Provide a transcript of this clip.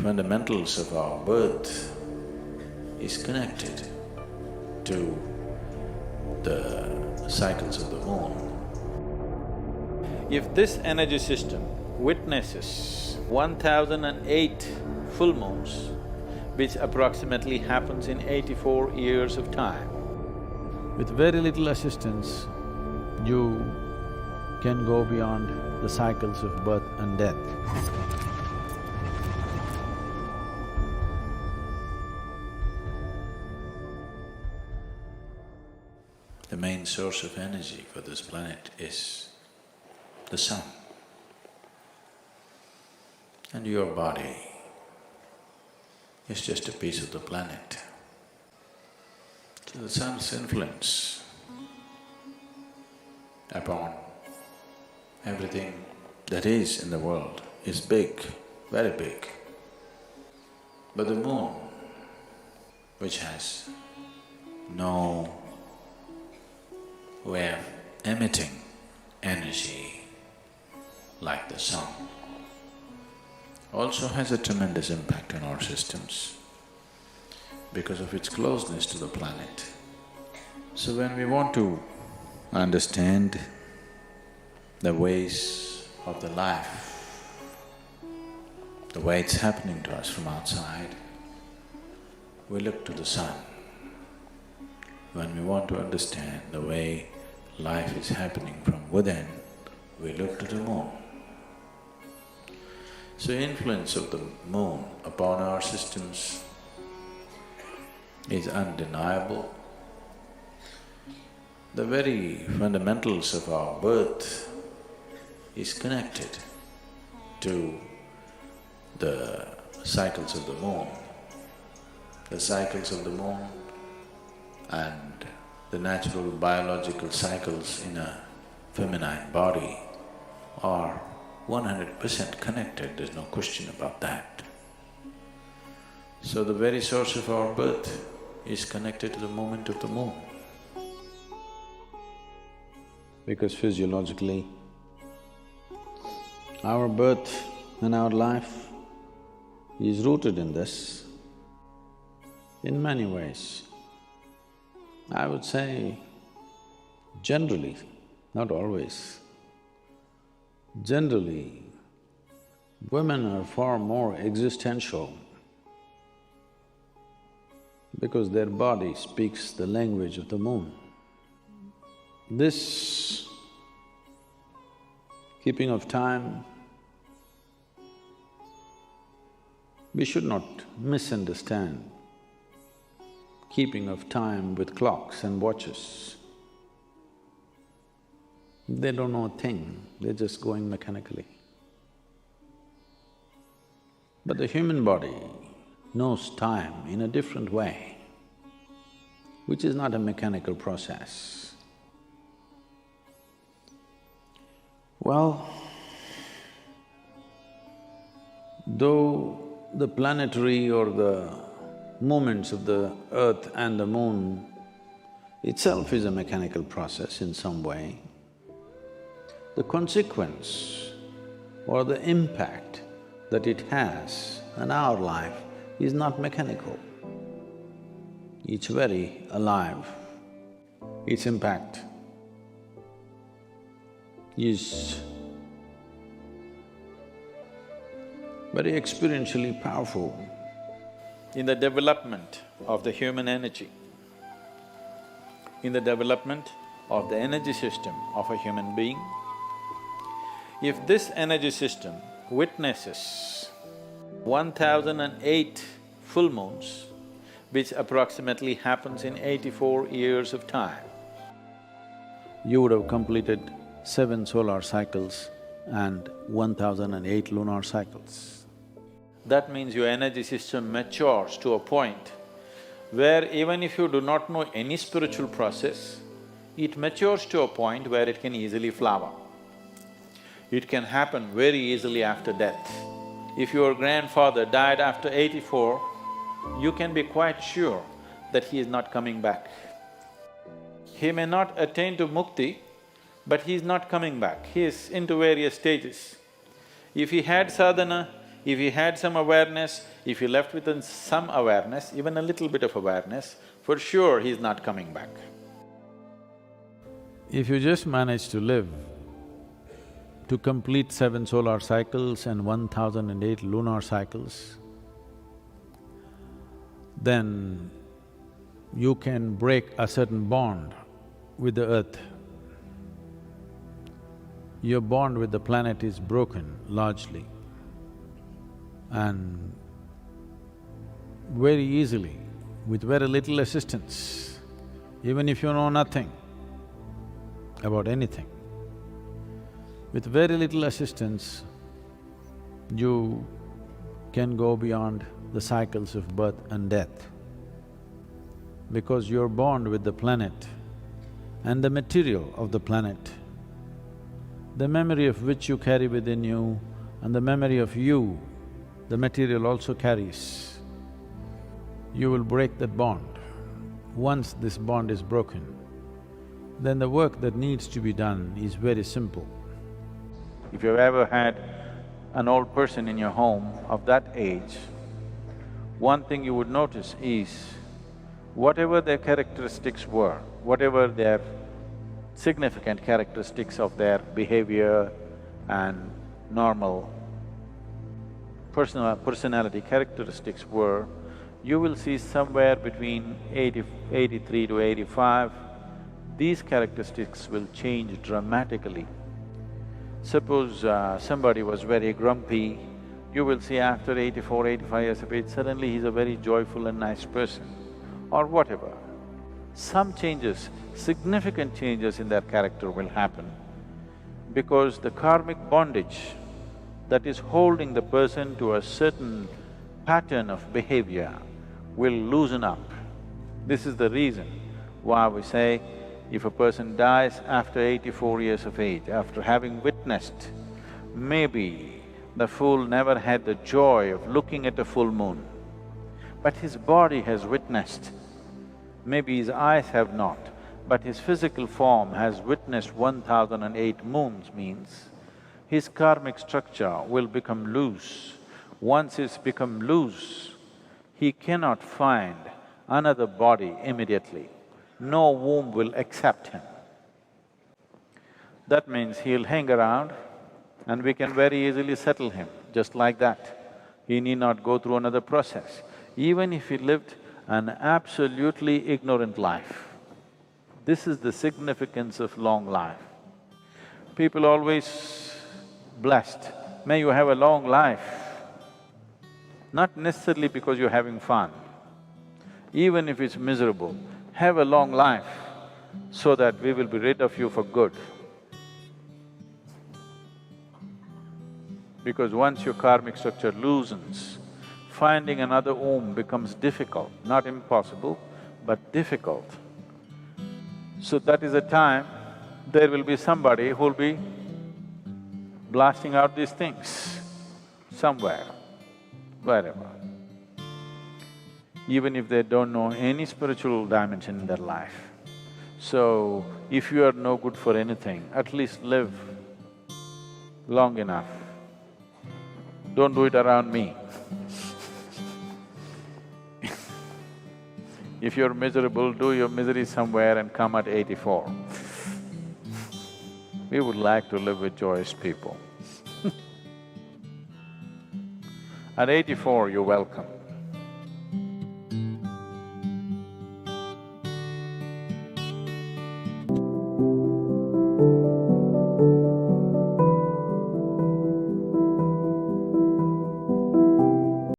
fundamentals of our birth is connected to the cycles of the moon. If this energy system witnesses 1008 full moons, which approximately happens in 84 years of time, with very little assistance, you can go beyond the cycles of birth and death. The main source of energy for this planet is the sun. And your body is just a piece of the planet. So the sun's influence upon everything that is in the world is big, very big. But the moon, which has no way of emitting energy like the sun, also has a tremendous impact on our systems because of its closeness to the planet. So when we want to understand the ways of the life, the way it's happening to us from outside, we look to the sun. When we want to understand the way life is happening from within, we look to the moon. So influence of the moon upon our systems is undeniable. The very fundamentals of our birth is connected to the cycles of the moon. The cycles of the moon and the natural biological cycles in a feminine body are 100% connected, there's no question about that. So the very source of our birth is connected to the movement of the moon. Because physiologically, our birth and our life is rooted in this in many ways. I would say generally, not always, generally, women are far more existential because their body speaks the language of the moon. This keeping of time, we should not misunderstand keeping of time with clocks and watches. They don't know a thing, they're just going mechanically. But the human body knows time in a different way, which is not a mechanical process. Well, though the planetary or the movements of the earth and the moon itself is a mechanical process in some way, the consequence or the impact that it has on our life is not mechanical. It's very alive. Its impact is very experientially powerful. In the development of the human energy, in the development of the energy system of a human being, if this energy system witnesses 1008 full moons, which approximately happens in 84 years of time, you would have completed 7 solar cycles and 1008 lunar cycles. That means your energy system matures to a point where even if you do not know any spiritual process, it matures to a point where it can easily flower. It can happen very easily after death. If your grandfather died after 84, you can be quite sure that he is not coming back. He may not attain to mukti, but he is not coming back, he is into various stages. If he had sadhana, If he had some awareness, if he left with some awareness, even a little bit of awareness, for sure he's not coming back. If you just manage to live to complete 7 solar cycles and 1008 lunar cycles, then you can break a certain bond with the earth. Your bond with the planet is broken largely, and very easily, with very little assistance, even if you know nothing about anything, with very little assistance, you can go beyond the cycles of birth and death. Because your bond with the planet and the material of the planet, the memory of which you carry within you and the memory of you, the material also carries, you will break that bond. Once this bond is broken, then the work that needs to be done is very simple. If you've ever had an old person in your home of that age, one thing you would notice is whatever their characteristics were, whatever their significant characteristics of their behavior and normal personality characteristics were, you will see somewhere between 83 to 85, these characteristics will change dramatically. Suppose somebody was very grumpy, you will see after 84, 85 years of age, suddenly he's a very joyful and nice person, or whatever. Some changes, significant changes in their character will happen because the karmic bondage that is holding the person to a certain pattern of behavior will loosen up. This is the reason why we say if a person dies after 84 years of age, after having witnessed, maybe the fool never had the joy of looking at a full moon, but his body has witnessed. Maybe his eyes have not, but his physical form has witnessed 1008 moons, means his karmic structure will become loose. Once it's become loose, he cannot find another body immediately. No womb will accept him. That means he'll hang around and we can very easily settle him, just like that. He need not go through another process. Even if he lived an absolutely ignorant life, this is the significance of long life. People always blessed, may you have a long life, not necessarily because you're having fun. Even if it's miserable, have a long life so that we will be rid of you for good. Because once your karmic structure loosens, finding another womb becomes difficult, not impossible, but difficult. So that is the time there will be somebody who'll be blasting out these things somewhere, wherever. Even if they don't know any spiritual dimension in their life. So, if you are no good for anything, at least live long enough. Don't do it around me. If you're miserable, do your misery somewhere and come at 84. We would like to live with joyous people. At 84, you're welcome.